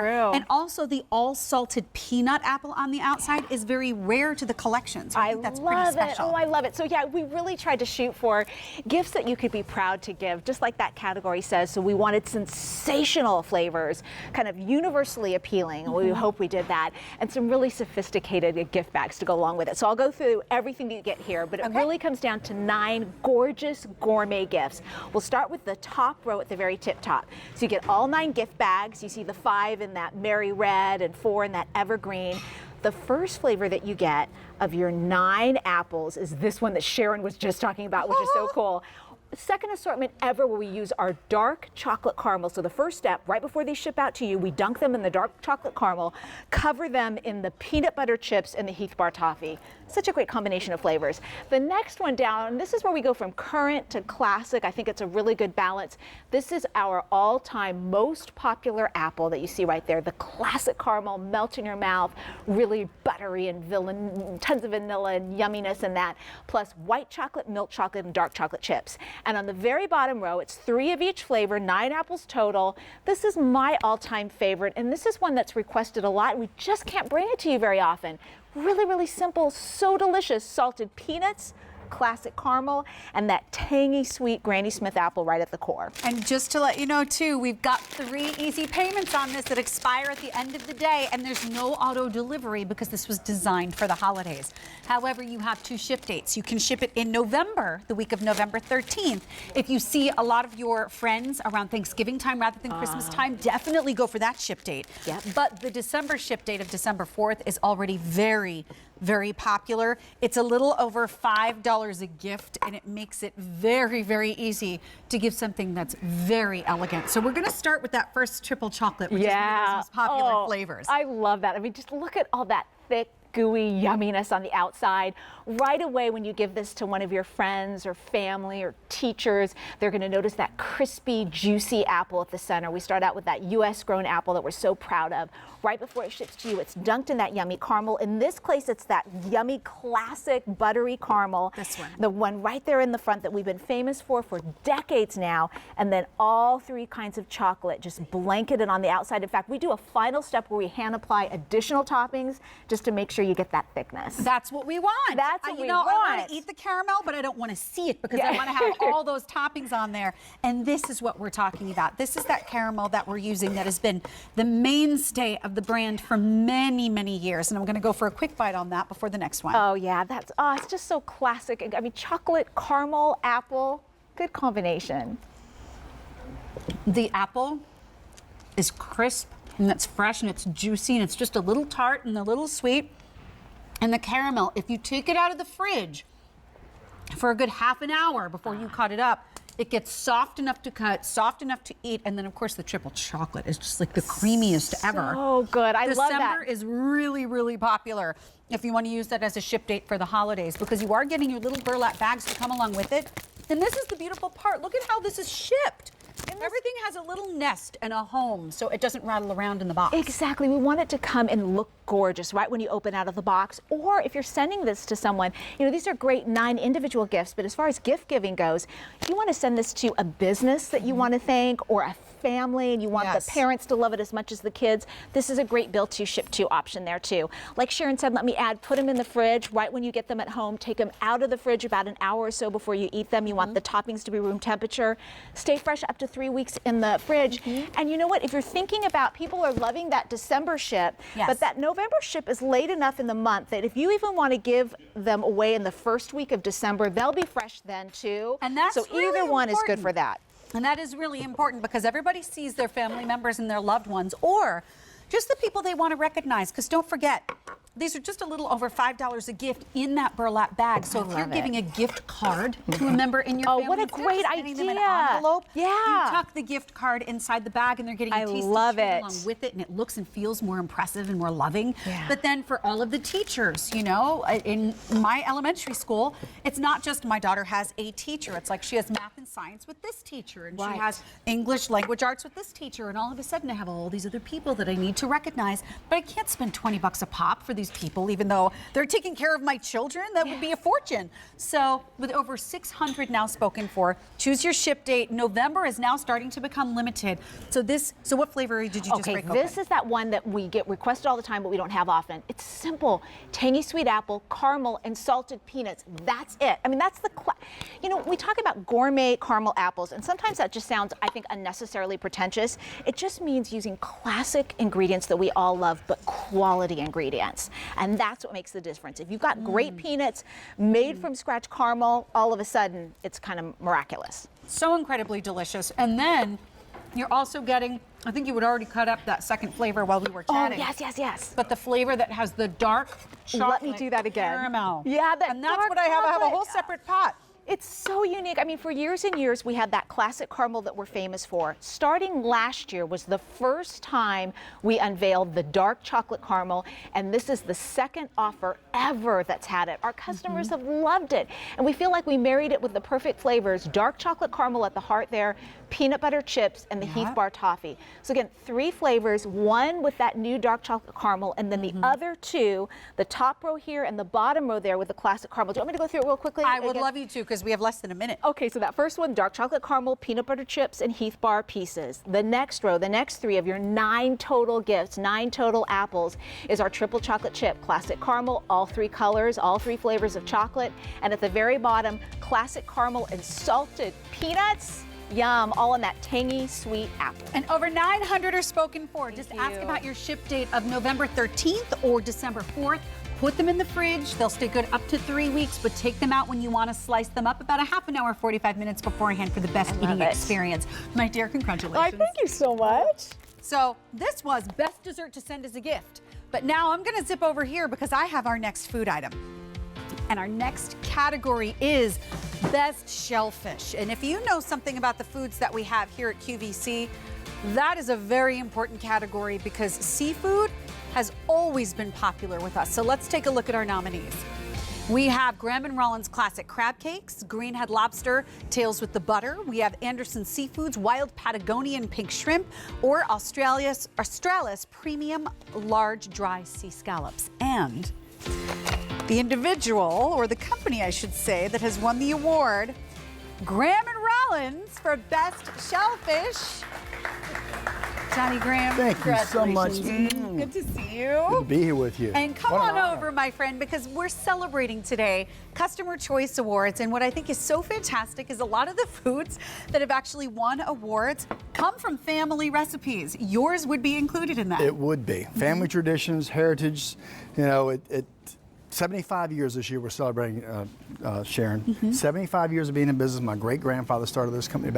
True. And also the all salted peanut apple on the outside is very rare to the collection. So I think that's pretty special. Oh, I love it. So yeah, we really tried to shoot for gifts that you could be proud to give, just like that category says. So we wanted sensational flavors, kind of universally appealing. We hope we did that. And some really sophisticated gift bags to go along with it. So I'll go through everything you get here, but it really comes down to 9 gorgeous gourmet gifts. We'll start with the top row at the very tip top. So you get all 9 gift bags. You see the 5 in that Merry Red and 4 in that Evergreen. The first flavor that you get of your 9 apples is this one that Sharon was just talking about, which is so cool. Second assortment ever where we use our dark chocolate caramel. So the first step, right before they ship out to you, we dunk them in the dark chocolate caramel, cover them in the peanut butter chips and the Heath Bar toffee. Such a great combination of flavors. The next one down, this is where we go from current to classic. I think it's a really good balance. This is our all-time most popular apple that you see right there. The classic caramel, melt in your mouth, really buttery and tons of vanilla and yumminess in that, plus white chocolate, milk chocolate, and dark chocolate chips. And on the very bottom row, it's 3 of each flavor, 9 apples total. This is my all-time favorite, and this is one that's requested a lot. We just can't bring it to you very often. Really, really simple, so delicious. Salted peanuts, classic caramel, and that tangy, sweet Granny Smith apple right at the core. And just to let you know, too, we've got 3 easy payments on this that expire at the end of the day, and there's no auto delivery because this was designed for the holidays. However, you have 2 ship dates. You can ship it in November, the week of November 13th. If you see a lot of your friends around Thanksgiving time rather than Christmas time, definitely go for that ship date. Yep. But the December ship date of December 4th is already very popular. It's a little over $5 a gift, and it makes it very, very easy to give something that's very elegant. So we're going to start with that first triple chocolate, which is one of those most popular flavors. I love that. I mean, just look at all that thick, gooey yumminess on the outside. Right away when you give this to one of your friends or family or teachers, they're going to notice that crispy, juicy apple at the center. We start out with that U.S. grown apple that we're so proud of. Right before it ships to you, it's dunked in that yummy caramel. In this case, it's that yummy, classic, buttery caramel. This one. The one right there in the front that we've been famous for decades now. And then all 3 kinds of chocolate just blanketed on the outside. In fact, we do a final step where we hand apply additional toppings just to make sure you get that thickness. That's what we want. That's what we want. I want want. to eat the caramel, but I don't want to see it because I want to have all those toppings on there. And this is what we're talking about. This is that caramel that we're using that has been the mainstay of the brand for many, many years. And I'm going to go for a quick bite on that before the next one. Oh yeah, it's just so classic. I mean, chocolate, caramel, apple, good combination. The apple is crisp and it's fresh and it's juicy and it's just a little tart and a little sweet. And the caramel, if you take it out of the fridge for a good half an hour before you cut it up, it gets soft enough to cut, soft enough to eat, and then of course the triple chocolate is just like the creamiest ever. Oh good, I love that. December is really, really popular if you want to use that as a ship date for the holidays because you are getting your little burlap bags to come along with it. And this is the beautiful part. Look at how this is shipped. Everything has a little nest and a home, so it doesn't rattle around in the box. Exactly. We want it to come and look gorgeous right when you open out of the box. Or if you're sending this to someone, you know, these are great 9 individual gifts, but as far as gift giving goes, if you want to send this to a business that you want to thank or a family and you want the parents to love it as much as the kids, this is a great bill to ship to option there too. Like Sharon said, let me add, put them in the fridge right when you get them at home. Take them out of the fridge about an hour or so before you eat them. You want the toppings to be room temperature. Stay fresh up to 3 weeks in the fridge. And you know what? If you're thinking about, people are loving that December ship, but that November ship is late enough in the month that if you even want to give them away in the first week of December, they'll be fresh then too. And that's so really either one is good important. for that. And that is really important because everybody sees their family members and their loved ones or just the people they want to recognize. Because don't forget, these are just a little over $5 a gift in that burlap bag. So if you're giving a gift card to a member in your family, what a great idea. Them an envelope, you Yeah. tuck the gift card inside the bag and they're getting a tasty treat along with it, and it looks and feels more impressive and more loving. But then for all of the teachers, you know, in my elementary school, it's not just my daughter has a teacher. It's like she has math and science with this teacher, and she has English language arts with this teacher, and all of a sudden I have all these other people that I need to recognize, but I can't spend 20 bucks a pop for these people, even though they're taking care of my children. That would be a fortune. So with over 600 now spoken for, choose your ship date. November is now starting to become limited. So what flavor did you just break open? This is that one that we get requested all the time, but we don't have often. It's simple. Tangy sweet apple, caramel, and salted peanuts. That's it. I mean, that's the, we talk about gourmet caramel apples, and sometimes that just sounds, I think, unnecessarily pretentious. It just means using classic ingredients that we all love, but quality ingredients. And that's what makes the difference. If you've got great peanuts made from scratch caramel, all of a sudden, it's kind of miraculous. So incredibly delicious. And then you're also getting, I think you would already cut up that second flavor while we were chatting. Oh, yes. But the flavor that has the dark chocolate Let me do that again. caramel. Yeah, and that's what I have. I have a whole separate pot. It's so unique. I mean, for years and years, we had that classic caramel that we're famous for. Starting last year was the first time we unveiled the dark chocolate caramel, and this is the second offer ever that's had it. Our customers have loved it, and we feel like we married it with the perfect flavors. Dark chocolate caramel at the heart there, peanut butter chips, and the Heath Bar toffee. So again, 3 flavors, one with that new dark chocolate caramel, and then the other 2, the top row here and the bottom row there with the classic caramel. Do you want me to go through it real quickly? I would love you to, because we have less than a minute. Okay, so that first one, dark chocolate caramel, peanut butter chips, and Heath Bar pieces. The next row, the next 3 of your 9 total gifts, 9 total apples, is our triple chocolate chip, classic caramel, all 3 colors, all 3 flavors of chocolate. And at the very bottom, classic caramel and salted peanuts. Yum, all in that tangy, sweet apple. And over 900 are spoken for. Just ask about your ship date of November 13th or December 4th. Put them in the fridge. They'll stay good up to 3 weeks, but take them out when you want to slice them up about a half an hour, 45 minutes beforehand for the best eating experience. My dear, congratulations. Thank you so much. So this was best dessert to send as a gift. But now I'm going to zip over here because I have our next food item. And our next category is best shellfish. And if you know something about the foods that we have here at QVC, that is a very important category because seafood has always been popular with us. So let's take a look at our nominees. We have Graham and Rollins Classic Crab Cakes, Greenhead Lobster, Tails with the Butter. We have Anderson Seafoods, Wild Patagonian Pink Shrimp, or Australis Premium Large Dry Sea Scallops. And the individual, or the company I should say, that has won the award, Graham and Rollins for Best Shellfish. Johnny Graham, thank you so much. Good to see you. Good to be here with you. And come on over, my friend, because we're celebrating today Customer Choice Awards. And what I think is so fantastic is a lot of the foods that have actually won awards come from family recipes. Yours would be included in that. It would be. Family traditions, heritage, 75 years this year we're celebrating, Sharon. 75 years of being in business. My great-grandfather started this company back